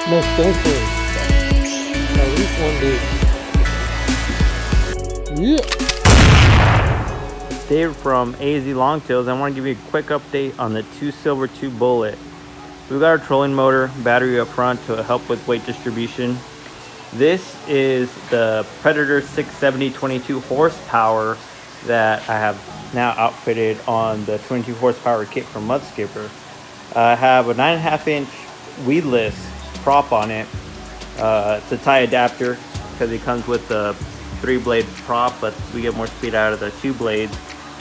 Most definitely. At least one day. Yeah. Dave from AZLONGTALES. I want to give you a quick update on the 2 silver 2 bullet. We've got our trolling motor, battery up front to help with weight distribution. This is the Predator 670 22 horsepower that I have now outfitted on the 22 horsepower kit from Mudskipper. I have a 9.5 inch weedless prop on it. It's a tie adapter because it comes with the 3-blade prop, but we get more speed out of the 2 blades.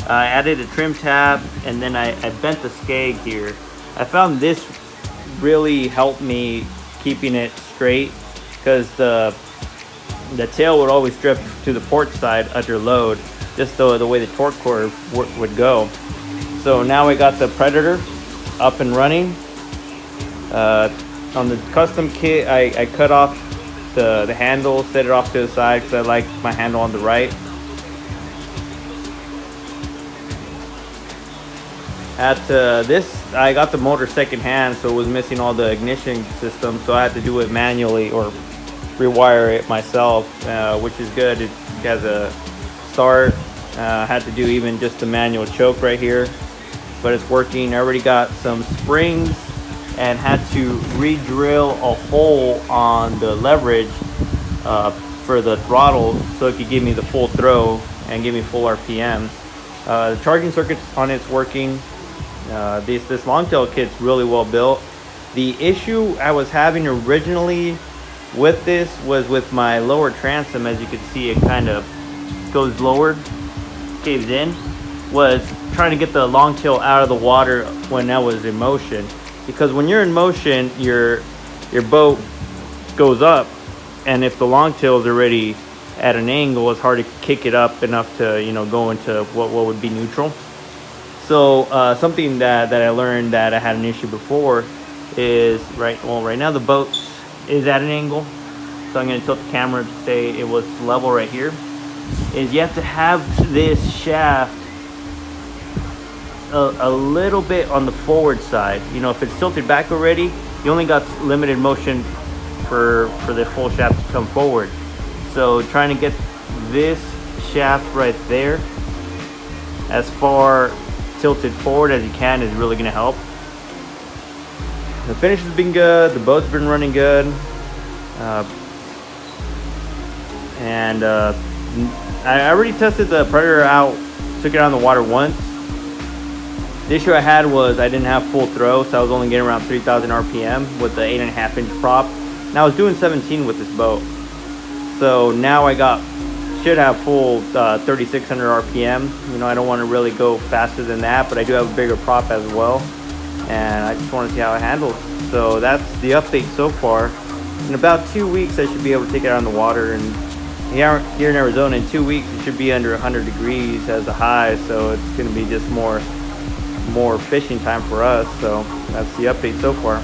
I added a trim tab, and then I bent the skeg here. I found this really helped me keeping it straight because the tail would always drift to the port side under load, just the way the torque curve would go. So now we got the Predator up and running. On the custom kit, I cut off the handle, set it off to the side because I like my handle on the right. At this, I got the motor secondhand, so it was missing all the ignition system, so I had to do it manually or rewire it myself, which is good. It has a start. I had to do even just the manual choke right here, but it's working. I already got some springs and had to re-drill a hole on the leverage for the throttle so it could give me the full throw and give me full RPM. The charging circuit on it's working. This longtail kit's really well built. The issue I was having originally with this was with my lower transom. As you can see, it kind of goes lower, caves in, was trying to get the longtail out of the water when I was in motion. Because when you're in motion, your boat goes up, and if the longtail is already at an angle, it's hard to kick it up enough to go into what would be neutral. So something that I learned that I had an issue before is right now the boat is at an angle, so I'm going to tilt the camera to say it was level right here. Is you have to have this shaft a little bit on the forward side. If it's tilted back already, you only got limited motion for the full shaft to come forward. So trying to get this shaft right there as far tilted forward as you can is really going to help. The finish has been good. The boat's been running good. I already tested the Predator out, took it out in the water once. The issue I had was I didn't have full throw, so I was only getting around 3,000 RPM with the 8.5 inch prop. And I was doing 17 with this boat. So now I should have full 3,600 RPM. I don't want to really go faster than that, but I do have a bigger prop as well. And I just want to see how it handles. So that's the update so far. In about 2 weeks, I should be able to take it out on the water. And here in Arizona, in 2 weeks, it should be under 100 degrees as a high. So it's going to be just more fishing time for us. So that's the update so far.